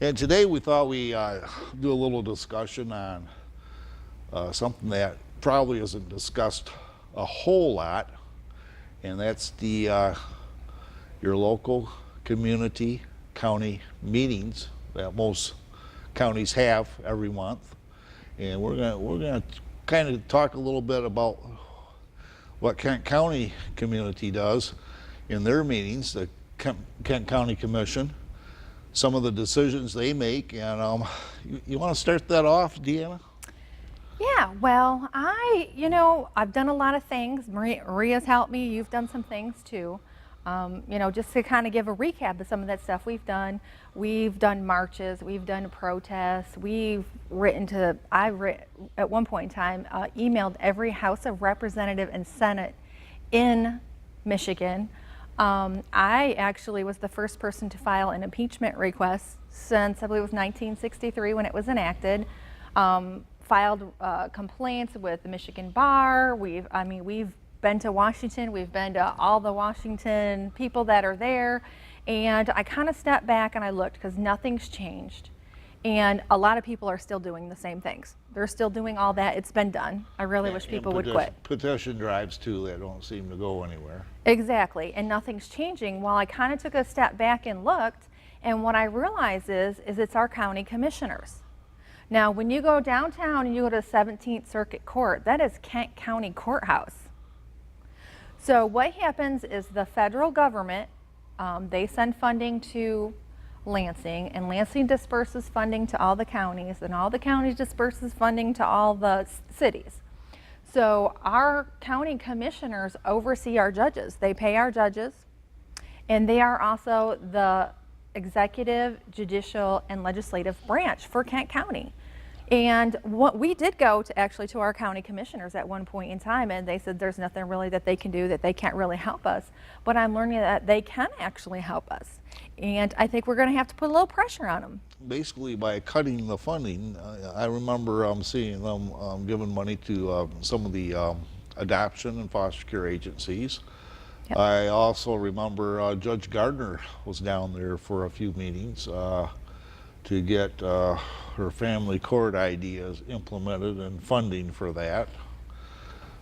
And today we thought we do a little discussion on something that probably isn't discussed a whole lot, and that's the your local community county meetings that most counties have every month. And we're gonna kind of talk a little bit about what Kent County community does in their meetings, the Kent County Commission, some of the decisions they make. And you want to start that off, Deanna? Yeah, well, I've done a lot of things. Maria's helped me. You've done some things too. Just to kind of give a recap of some of that stuff we've done. We've done marches, we've done protests, at one point in time, emailed every House of Representative and Senate in Michigan. I actually was the first person to file an impeachment request since I believe it was 1963 when it was enacted. Filed complaints with the Michigan Bar. We've been to Washington. We've been to all the Washington people that are there. And I kind of stepped back and I looked because nothing's changed. And a lot of people are still doing the same things. They're still doing all that. It's been done. I really wish people would quit. Petition drives too, that don't seem to go anywhere. Exactly, and nothing's changing. Well, I kind of took a step back and looked, and what I realized is it's our county commissioners. Now, when you go downtown and you go to the 17th Circuit Court, that is Kent County Courthouse. So what happens is the federal government, they send funding to Lansing, and Lansing disperses funding to all the counties, and all the counties disperses funding to all the cities. So our county commissioners oversee our judges. They pay our judges, and they are also the executive, judicial, and legislative branch for Kent County. And what we did go to our county commissioners at one point in time, and they said there's nothing really that they can do, that they can't really help us. But I'm learning that they can actually help us. And I think we're going to have to put a little pressure on them. Basically, by cutting the funding, I remember seeing them giving money to some of the adoption and foster care agencies. Yep. I also remember Judge Gardner was down there for a few meetings to get her family court ideas implemented and funding for that.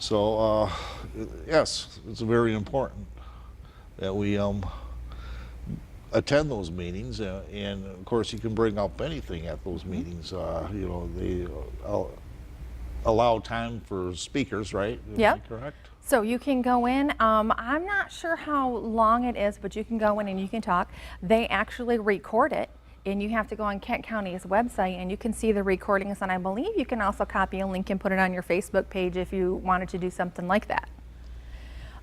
So yes, it's very important that we attend those meetings, and of course you can bring up anything at those meetings. They allow time for speakers, right? Yep. Correct? So you can go in, I'm not sure how long it is, but you can go in and you can talk. They actually record it, and you have to go on Kent County's website and you can see the recordings, and I believe you can also copy a link and put it on your Facebook page if you wanted to do something like that.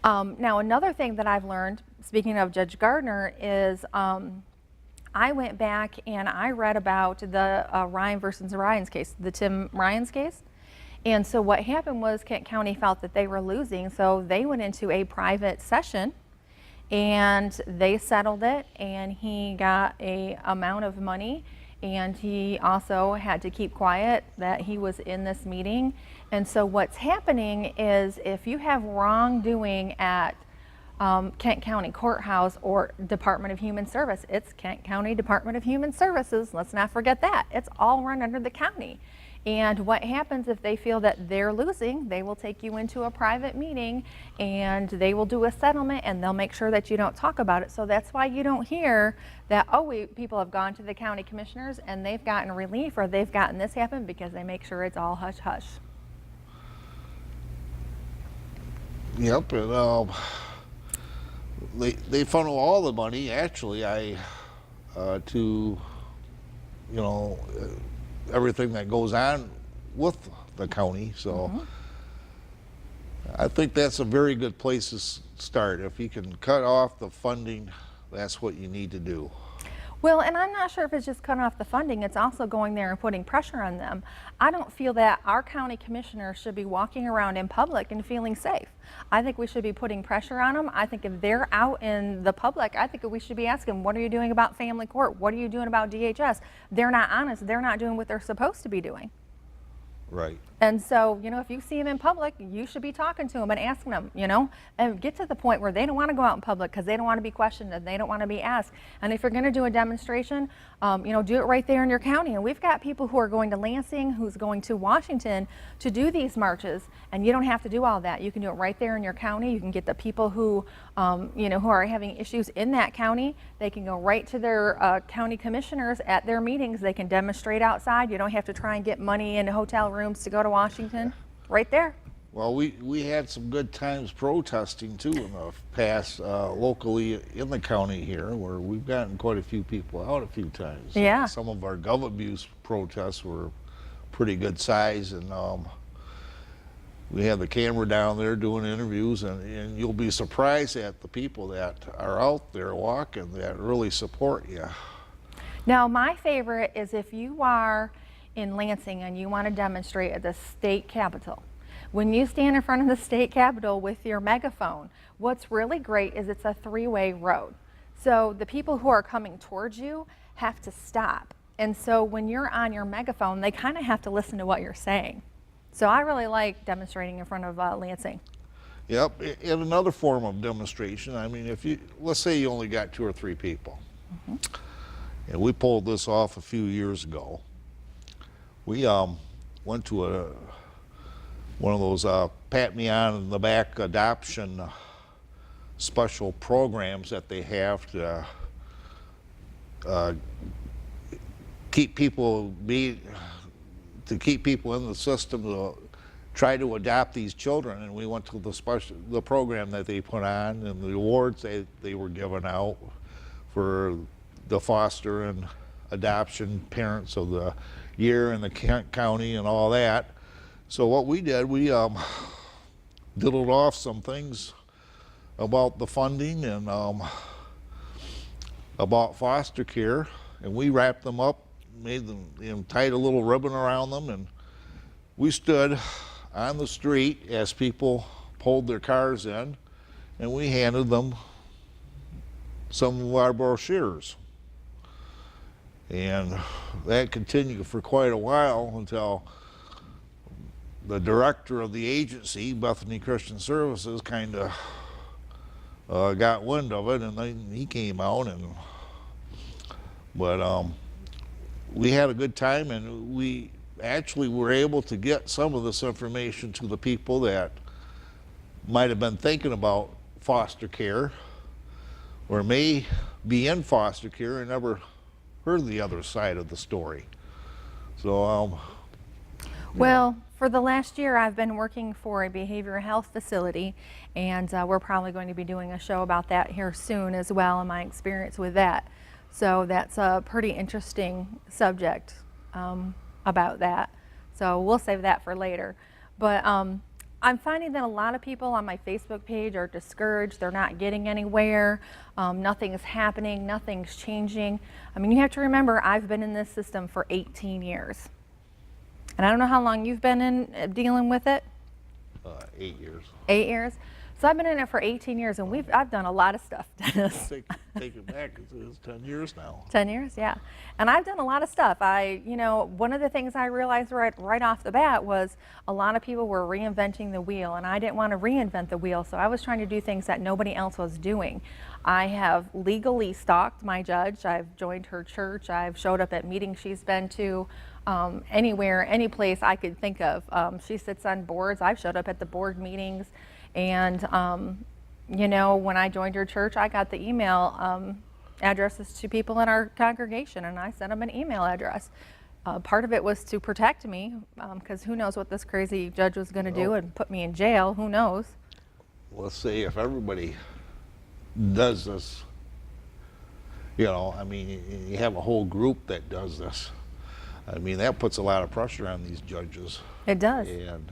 Now, another thing that I've learned, speaking of Judge Gardner, is I went back and I read about the Ryan versus Ryan's case, the Tim Ryan's case. And so what happened was Kent County felt that they were losing, so they went into a private session and they settled it, and he got a amount of money, and he also had to keep quiet that he was in this meeting. And so what's happening is if you have wrongdoing at Kent County Courthouse or Department of Human Service, it's Kent County Department of Human Services, let's not forget that. It's all run under the county. And what happens if they feel that they're losing, they will take you into a private meeting and they will do a settlement, and they'll make sure that you don't talk about it. So that's why you don't hear that, people have gone to the county commissioners and they've gotten relief, or they've gotten this happen, because they make sure it's all hush hush. Yep, and they funnel all the money actually to everything that goes on with the county. So I think that's a very good place to start. If you can cut off the funding, that's what you need to do. Well, and I'm not sure if it's just cutting off the funding, it's also going there and putting pressure on them. I don't feel that our county commissioners should be walking around in public and feeling safe. I think we should be putting pressure on them. I think if they're out in the public, I think we should be asking, what are you doing about family court? What are you doing about DHS? They're not honest. They're not doing what they're supposed to be doing. Right. And so, if you see them in public, you should be talking to them and asking them, and get to the point where they don't want to go out in public because they don't want to be questioned and they don't want to be asked. And if you're going to do a demonstration, do it right there in your county. And we've got people who are going to Lansing, who's going to Washington to do these marches, and you don't have to do all that. You can do it right there in your county. You can get the people who, who are having issues in that county. They can go right to their county commissioners at their meetings. They can demonstrate outside. You don't have to try and get money in hotel rooms to go to Washington. Right there. Well, we had some good times protesting too in the past, locally in the county here, where we've gotten quite a few people out a few times. Yeah. Some of our gov abuse protests were pretty good size, and we had the camera down there doing interviews, and you'll be surprised at the people that are out there walking that really support you. Now, my favorite is if you are in Lansing and you want to demonstrate at the state capitol. When you stand in front of the state capitol with your megaphone, what's really great is it's a three-way road. So the people who are coming towards you have to stop. And so when you're on your megaphone, they kind of have to listen to what you're saying. So I really like demonstrating in front of Lansing. Yep, in another form of demonstration, I mean, let's say you only got 2 or 3 people. And we pulled this off a few years ago. We went to one of those pat me on the back adoption special programs that they have to keep people in the system to try to adopt these children. And we went to the program that they put on, and the awards they were giving out for the foster and adoption parents of the year in the county and all that. So what we did, we diddled off some things about the funding and about foster care, and we wrapped them up, made them, tied a little ribbon around them, and we stood on the street as people pulled their cars in, and we handed them some of our brochures. And that continued for quite a while until the director of the agency, Bethany Christian Services, kind of got wind of it, and then he came out, but we had a good time, and we actually were able to get some of this information to the people that might have been thinking about foster care or may be in foster care and never heard the other side of the story. So, well, for the last year, I've been working for a behavioral health facility, and we're probably going to be doing a show about that here soon as well, and my experience with that. So that's a pretty interesting subject about that. So we'll save that for later. But I'm finding that a lot of people on my Facebook page are discouraged. They're not getting anywhere. Nothing's happening. Nothing's changing. I mean, you have to remember, I've been in this system for 18 years. And I don't know how long you've been in dealing with it. 8 years. 8 years. So I've been in it for 18 years, and I've done a lot of stuff, Dennis. Take it back, it's 10 years now. 10 years, yeah. And I've done a lot of stuff. One of the things I realized right off the bat was a lot of people were reinventing the wheel, and I didn't want to reinvent the wheel, so I was trying to do things that nobody else was doing. I have legally stalked my judge. I've joined her church. I've showed up at meetings she's been to. Anywhere, any place I could think of. She sits on boards. I've showed up at the board meetings. And, when I joined her church, I got the email addresses to people in our congregation, and I sent them an email address. Part of it was to protect me, because who knows what this crazy judge was going to do and put me in jail. Who knows? Let's say if everybody does this, you have a whole group that does this. I mean, that puts a lot of pressure on these judges. It does. And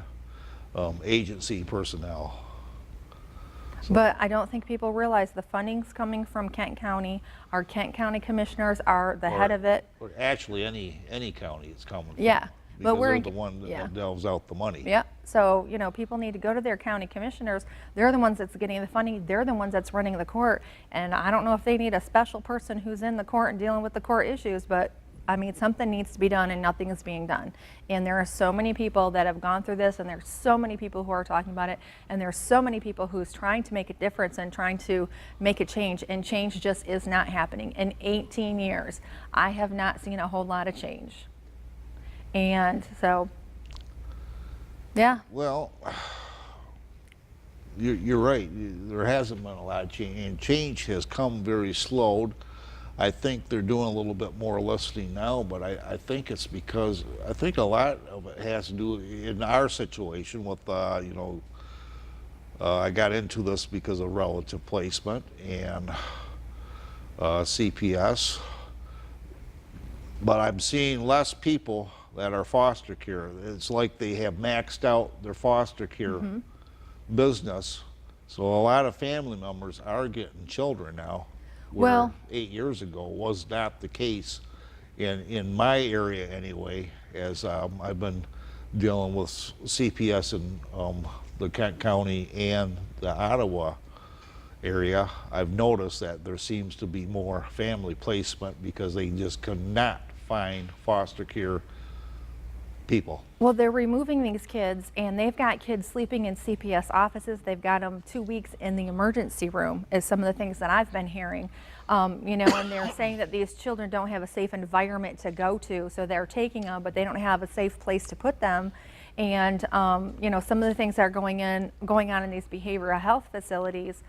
agency personnel. So. But I don't think people realize the funding's coming from Kent County. Our Kent County commissioners are the head of it. Or actually, any county it's coming from. Yeah. Because but we're the one that delves out the money. Yeah. So, people need to go to their county commissioners. They're the ones that's getting the funding. They're the ones that's running the court. And I don't know if they need a special person who's in the court and dealing with the court issues, but I mean, something needs to be done and nothing is being done. And there are so many people that have gone through this, and there's so many people who are talking about it, and there's so many people who's trying to make a difference and trying to make a change, and change just is not happening. In 18 years, I have not seen a whole lot of change. And so, yeah. Well, you're right. There hasn't been a lot of change, and change has come very slowed. I think they're doing a little bit more listening now, but I think it's because I think a lot of it has to do in our situation with I got into this because of relative placement and CPS, but I'm seeing less people that are foster care. It's like they have maxed out their foster care business, so a lot of family members are getting children now. Where Well, 8 years ago was not the case in my area anyway, as I've been dealing with CPS in the Kent County and the Ottawa area. I've noticed that there seems to be more family placement because they just could not find foster care people. well, they're removing these kids, and they've got kids sleeping in CPS offices. They've got them 2 weeks in the emergency room, is some of the things that I've been hearing. And they're saying that these children don't have a safe environment to go to, so they're taking them, but they don't have a safe place to put them. And some of the things that are going on in these behavioral health facilities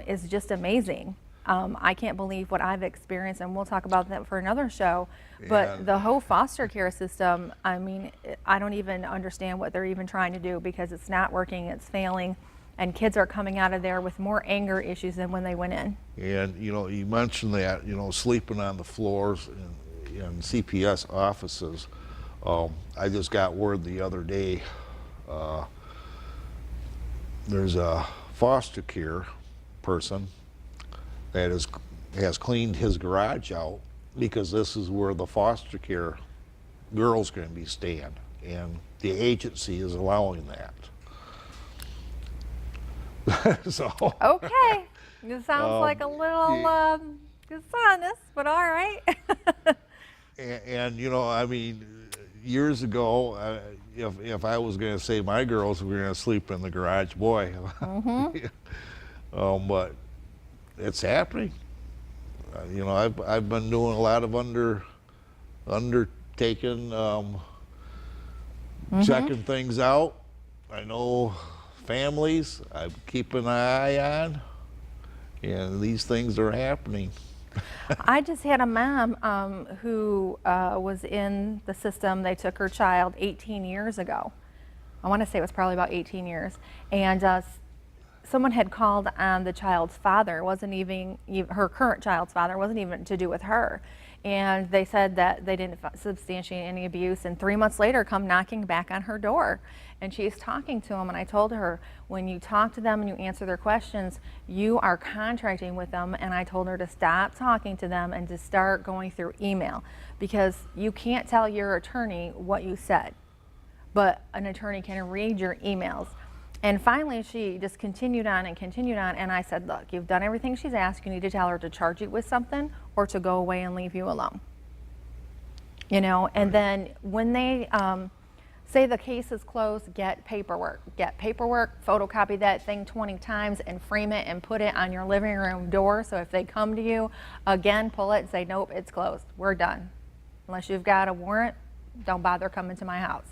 is just amazing. I can't believe what I've experienced, and we'll talk about that for another show. But Yeah. the whole foster care system, I mean, I don't even understand what they're even trying to do, because it's not working, it's failing, and kids are coming out of there with more anger issues than when they went in. And you mentioned that sleeping on the floors in CPS offices. I just got word the other day. There's a foster care person that has cleaned his garage out because this is where the foster care girls going to be staying, and the agency is allowing that. So. Okay, it sounds like a little dishonest, but all right. And I mean, years ago, if I was going to say my girls were going to sleep in the garage, boy. But it's happening. I've been doing a lot of undertaking, checking things out. I know families I'm keeping an eye on, and these things are happening. I just had a mom who was in the system. They took her child 18 years ago. I want to say it was probably about 18 years. And someone had called on the child's father. It wasn't even her current child's father. It wasn't even to do with her. And they said that they didn't substantiate any abuse. And 3 months later, come knocking back on her door. And she's talking to him. And I told her, when you talk to them and you answer their questions, you are contracting with them. And I told her to stop talking to them and to start going through email, because you can't tell your attorney what you said, but an attorney can read your emails. And finally, she just continued on, and I said, look, you've done everything she's asked. You need to tell her to charge you with something or to go away and leave you alone. And then when they say the case is closed, get paperwork, photocopy that thing 20 times and frame it and put it on your living room door. So if they come to you again, pull it and say, nope, it's closed. We're done. Unless you've got a warrant, don't bother coming to my house.